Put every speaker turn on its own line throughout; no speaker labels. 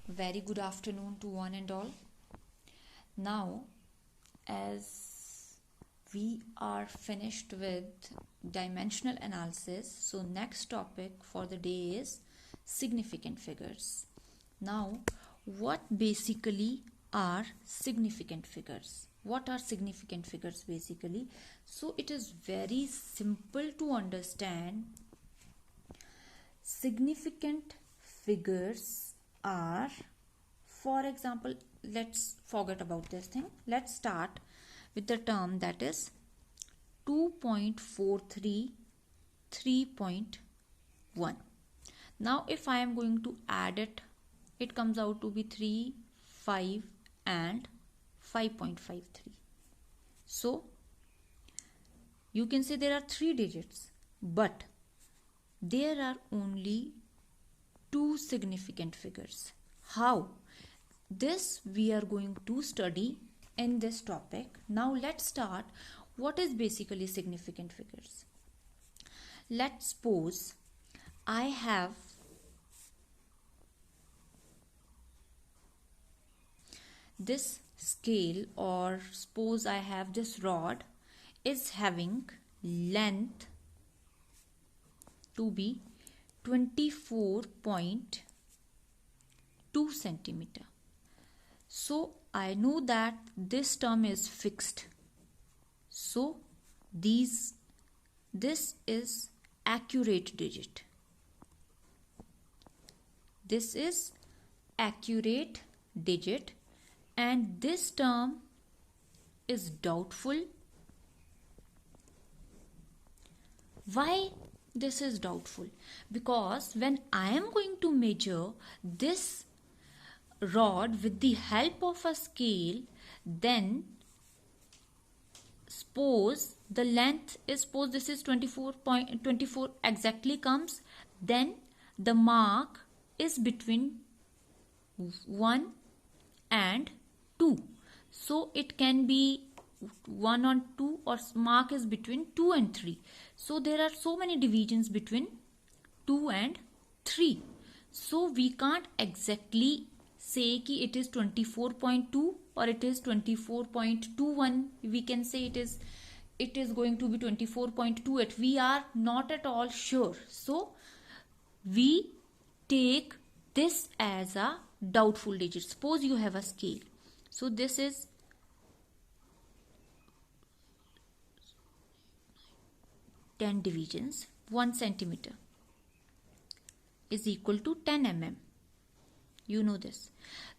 Very good afternoon to one and all. Now, as we are finished with dimensional analysis, so next topic for the day is significant figures. Now, what basically are significant figures? What are significant figures basically? So it is very simple to understand. Significant figures are, for example, let's forget about this thing. Let's start with the term that is 2.43 3.1. Now if I am going to add it, it comes out to be 3, 5 and 5.53. So you can say there are 3 digits, but there are only 2 significant figures. How? This we are going to study in this topic. Now let's start. What is basically significant figures? Let's suppose I have this scale, or suppose I have this rod is having length to be 24.2 centimeter. So I know that this term is fixed. So this is accurate digit. This is accurate digit, and this term is doubtful. Why this is doubtful? Because when I am going to measure this rod with the help of a scale, then suppose the length is, suppose this is 24.24 exactly comes, then the mark is between 1 and 2. So it can be 1 on 2, or mark is between 2 and 3. So there are so many divisions between 2 and 3. So we can't exactly say ki it is 24.2 or it is 24.21. We can say it is going to be 24.28. We are not at all sure. So we take this as a doubtful digit. Suppose you have a scale. So this is 10 divisions. 1 centimeter is equal to 10 mm. You know this.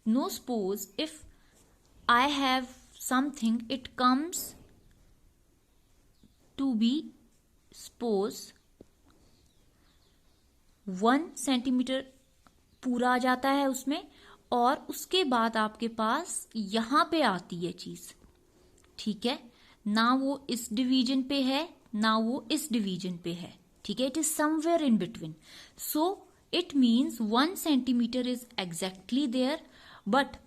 Now suppose if I have something, it comes to be, suppose 1 centimeter पूरा आ जाता है उसमें, और उसके बाद आपके पास यहाँ पे आती है चीज, ठीक है ना, वो इस डिवीजन पे है ना वो इस डिवीजन पे है, ठीक है, it is somewhere in between. So it means 1 centimeter is exactly there, but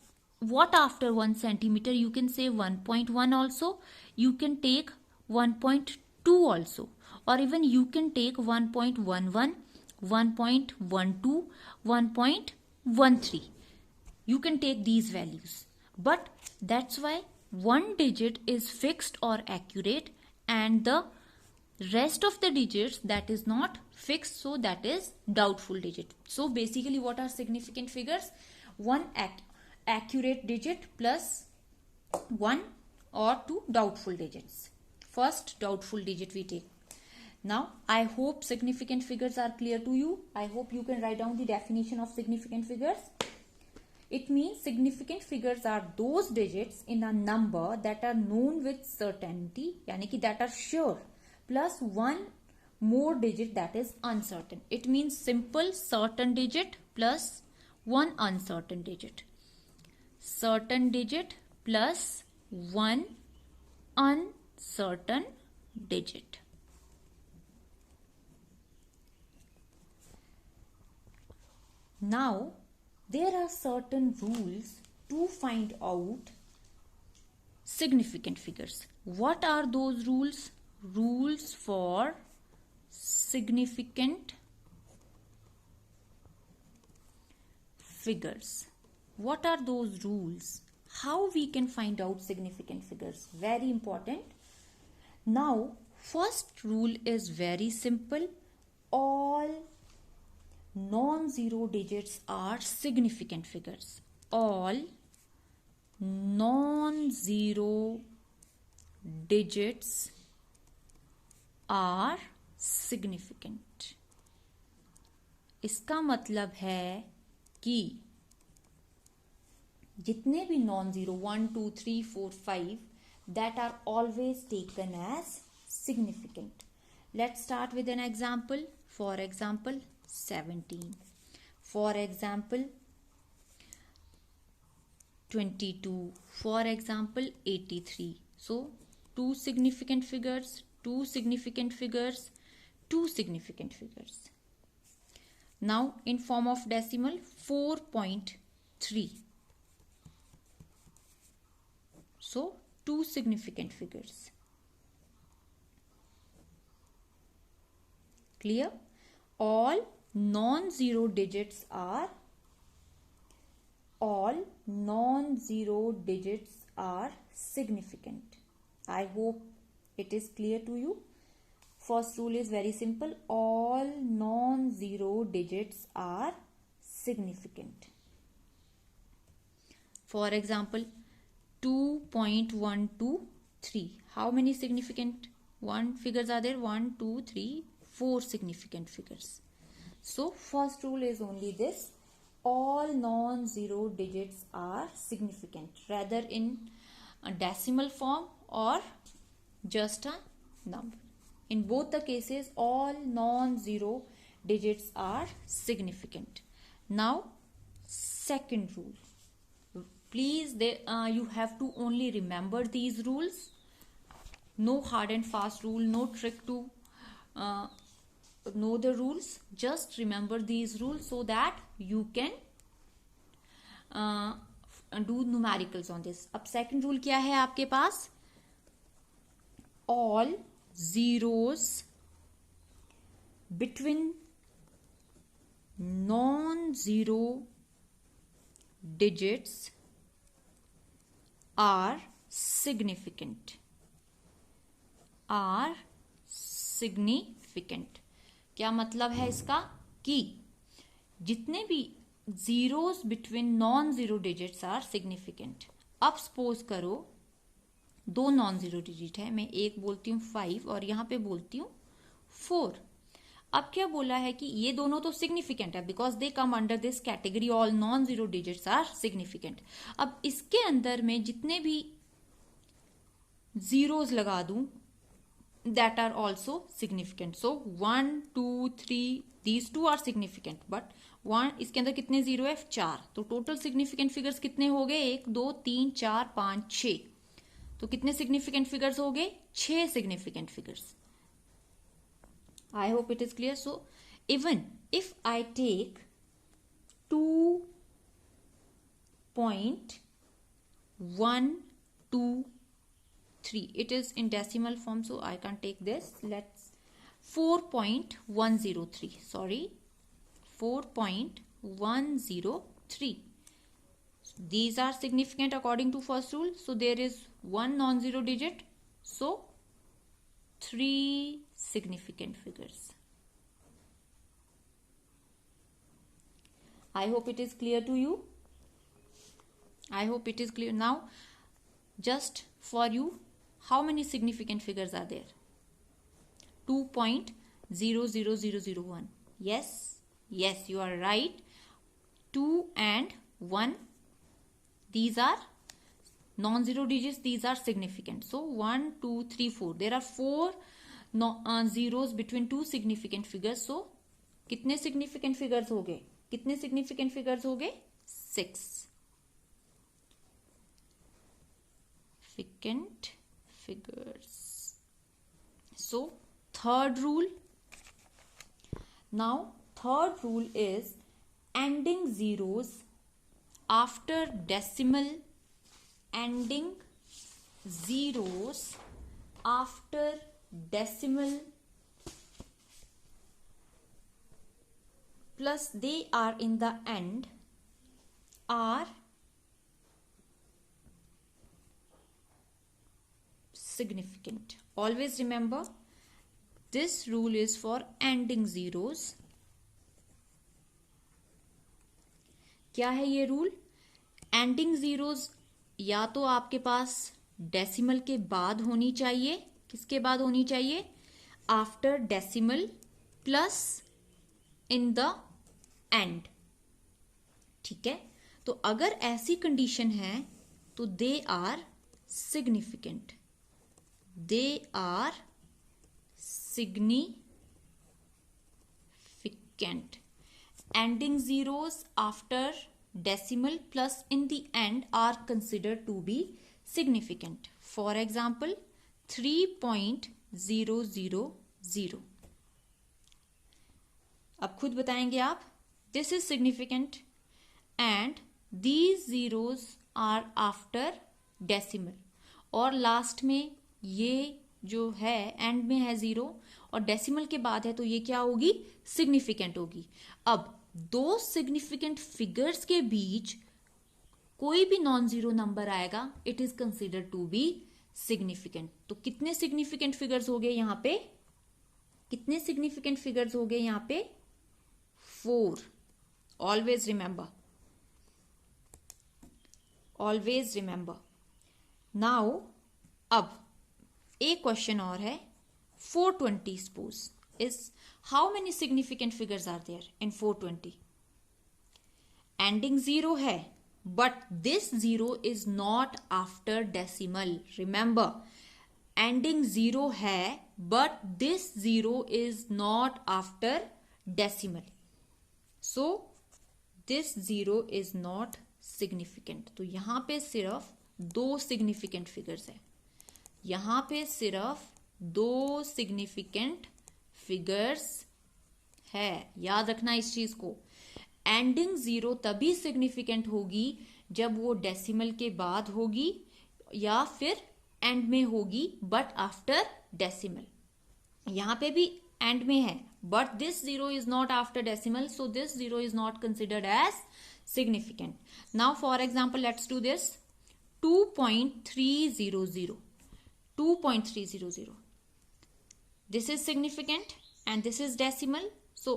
what after 1 centimeter? You can say 1.1 also, you can take 1.2 also, or even you can take 1.11, 1.12, 1.13. You can take these values, but that's why one digit is fixed or accurate, and the rest of the digits that is not fixed, so that is doubtful digit. So basically what are significant figures? One accurate digit plus 1 or 2 doubtful digits. First doubtful digit we take. Now I hope significant figures are clear to you. I hope you can write down the definition of significant figures. It means significant figures are those digits in a number that are known with certainty, yani ki that are sure, plus 1 more digit that is uncertain. It means simple certain digit plus 1 uncertain digit. Certain digit plus 1 uncertain digit. Now there are certain rules to find out significant figures. What are those rules? Rules for significant figures. What are those rules? How we can find out significant figures? Very important. Now, first rule is very simple. All non-zero digits are significant figures. All non-zero digits are significant. इसका मतलब है कि जितने भी non zero 1 2 3 4 5 that are always taken as significant. Let's start with an example. For example, 17. For example, 22. For example, 83. So, two significant figures, two significant figures, two significant figures. Now, in form of decimal, 4.3. So, two significant figures. Clear? All non-zero digits are significant. I hope it is clear to you. First rule is very simple. All non-zero digits are significant. For example, 2.123. How many significant figures are there? 1, 2, 3, 4 significant figures. So, first rule is only this. All non-zero digits are significant, rather in a decimal form or just a number. In both the cases, all non-zero digits are significant. Now, second rule. Please, you have to only remember these rules. No hard and fast rule, no trick to know the rules. Just remember these rules so that you can do numericals on this. अब second rule क्या है आपके पास? All zeros between non-zero digits are significant. Are significant. क्या मतलब है इसका? कि जितने भी zeros between non-zero digits are significant. अब suppose करो दो नॉन जीरो डिजिट है, मैं एक बोलती हूँ 5 और यहाँ पे बोलती हूँ 4. अब क्या बोला है कि ये दोनों तो सिग्निफिकेंट है because they come under this category. All non zero digits are significant. अब इसके अंदर में जितने भी जीरोस लगा दूं that are also significant. So 1 2 3 these two are significant, but 1 इसके अंदर कितने जीरो है? 4. तो टोटल सिग्निफिकेंट फिगर्स कितने हो गए? 1 2 3 4 5 6. तो कितने सिग्निफिकेंट फिगर्स हो गए? 6 significant figures. I hope it is clear. So even if I take 2.123, it is in decimal form, so I can't take this. Let's 4.103. Sorry, 4.103. These are significant according to first rule. So there is one non-zero digit. So 3 significant figures. I hope it is clear to you. I hope it is clear. Now, just for you, how many significant figures are there? 2.00001. Yes, yes, you are right. 2 and 1. These are non-zero digits. These are significant. So 1 2 3 4. There are 4 zeros between two significant figures. So कितने significant figures हो गए? कितने significant figures हो गए? 6 significant figures. So third rule. Now third rule is ending zeros after decimal. Ending zeros after decimal plus they are in the end are significant. Always remember, this rule is for ending zeros. क्या है ये rule? Ending zeros या तो आपके पास decimal के बाद होनी चाहिए. किसके बाद होनी चाहिए? After decimal plus in the end. ठीक है, तो अगर ऐसी कंडीशन है तो they are significant. They are significant. Ending zeros after decimal plus in the end are considered to be significant. For example, 3.000. अब खुद बताएंगे आप. This is significant and these zeros are after decimal. और last में ये जो है and में है जीरो और डेसिमल के बाद है तो ये क्या होगी? सिग्निफिकेंट होगी. अब दो सिग्निफिकेंट फिगर्स के बीच कोई भी नॉन जीरो नंबर आएगा, it is considered to be significant. तो कितने सिग्निफिकेंट फिगर्स हो गए यहां पे? कितने सिग्निफिकेंट फिगर्स हो गए यहां पे? 4. Always remember. Always remember. Now अब एक क्वेश्चन और है. 420 suppose is how many significant figures are there in 420? Ending 0 है, but this 0 is not after decimal. Remember, ending 0 है, but this 0 is not after decimal. So this 0 is not significant. तो यहां पे सिर्फ दो significant figures है. यहां पे सिर्फ दो सिग्निफिकेंट फिगर्स है. याद रखना इस चीज को. एंडिंग जीरो तभी सिग्निफिकेंट होगी जब वो डेसिमल के बाद होगी या फिर एंड में होगी, बट आफ्टर डेसिमल. यहां पे भी एंड में है, but this zero is not after decimal, so this zero is not considered as significant. Now for example let's do this. 2.300. 2.300. This is significant and this is decimal. So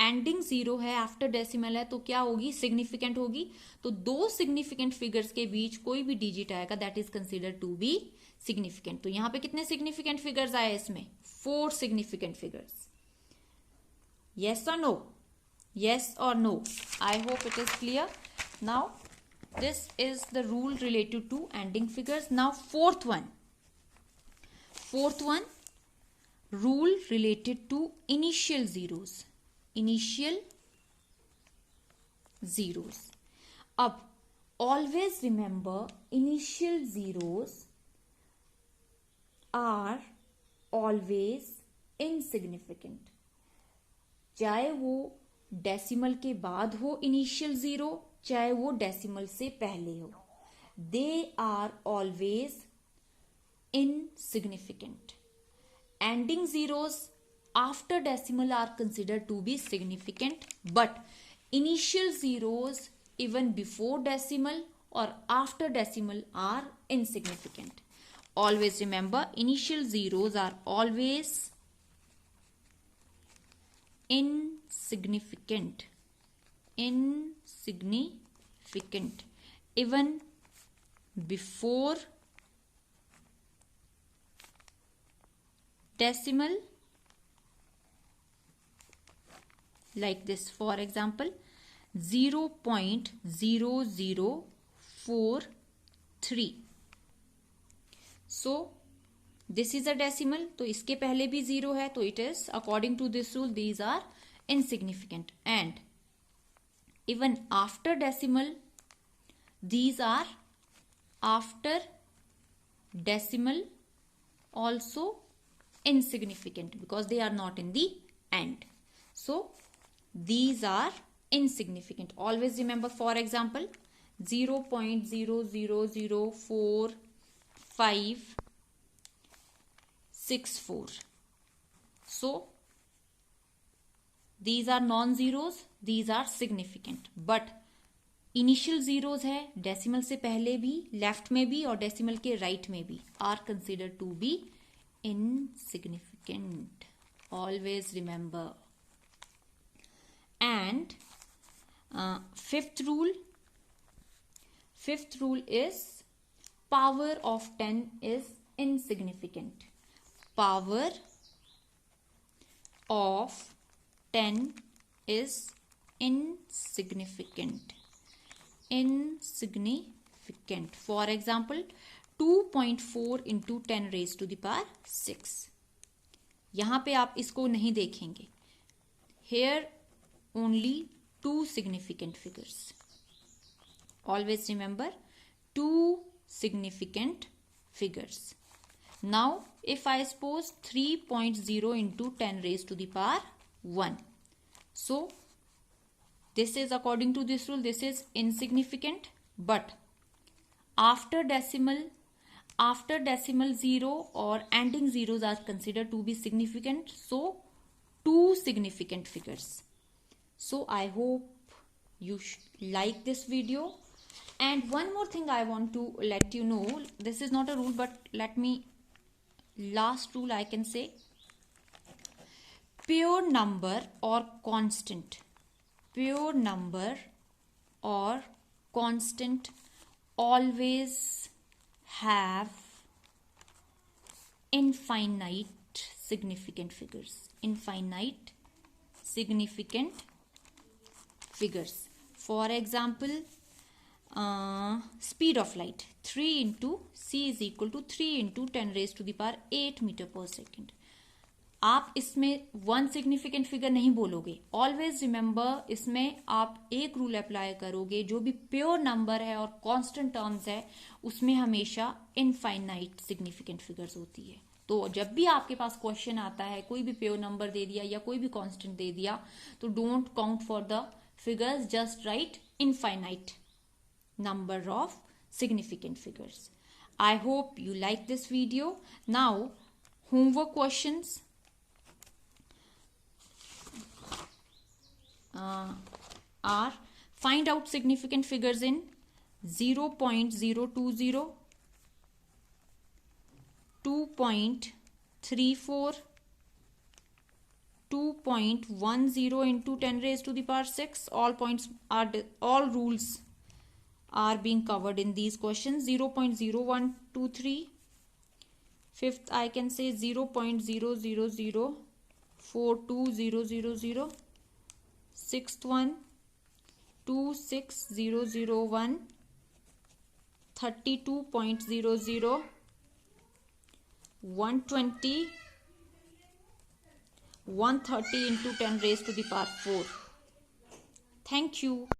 ending 0 है, after decimal है, तो क्या होगी? Significant होगी. तो दो significant figures के बीच कोई भी डिजिट आएगा, that is considered to be significant. तो यहां पे कितने सिग्निफिकेंट फिगर्स आए इसमें? 4 significant figures. yes or no? Yes or no? I hope it is clear. Now this is the rule related to ending figures. Now fourth one, rule related to initial zeros. Initial zeros. अब always remember, initial zeros are always insignificant. चाहे वो decimal के बाद हो initial zero, चाहे वो decimal से पहले हो, they are always insignificant. Ending zeros after decimal are considered to be significant, but initial zeros even before decimal or after decimal are insignificant. Always remember, initial zeros are always insignificant. Insignificant even before decimal, like this. For example, 0.0043. So this is a decimal, तो इसके पहले भी zero है, तो it is according to this rule these are insignificant. And even after decimal, these are after decimal also insignificant because they are not in the end. So these are insignificant. Always remember, for example, 0.0004564. So these are non-zeros, these are significant, but initial zeros है, decimal से पहले भी, left में भी और decimal के right में भी, are consider to be insignificant. Always remember. And fifth rule is power of 10 is insignificant. Power of 10 is insignificant. For example, 2.4 into 10 raised to the power 6. यहां पे आप इसको नहीं देखेंगे. Here only two significant figures. Always remember two significant figures. Now if I suppose 3.0 into 10 raised to the power 1. So this is, according to this rule, this is insignificant, but after decimal 0 or ending zeros are considered to be significant. So two significant figures. So I hope you like this video. And one more thing I want to let you know, this is not a rule, but last rule I can say, pure number or constant always have infinite significant figures. For example, speed of light 3 into c is equal to 3 into 10 raised to the power 8 meter per second. आप इसमें one significant figure नहीं बोलोगे. Always remember, इसमें आप एक rule apply करोगे, जो भी प्योर नंबर है और कांस्टेंट टर्म्स है उसमें हमेशा इनफाइनाइट सिग्निफिकेंट फिगर्स होती है. तो जब भी आपके पास क्वेश्चन आता है, कोई भी प्योर नंबर दे दिया या कोई भी कांस्टेंट दे दिया, तो don't count for the figures, just right infinite number of significant figures. I hope you like this video. Now homework questions are: find out significant figures in 0.020, 2.34, 2.10 into 10 raised to the power 6. All rules are being covered in these questions. 0.0123, fifth I can say 0.0004200, sixth one 26001, 32.00, 120, 130 into 10 raised to the power 4. Thank you.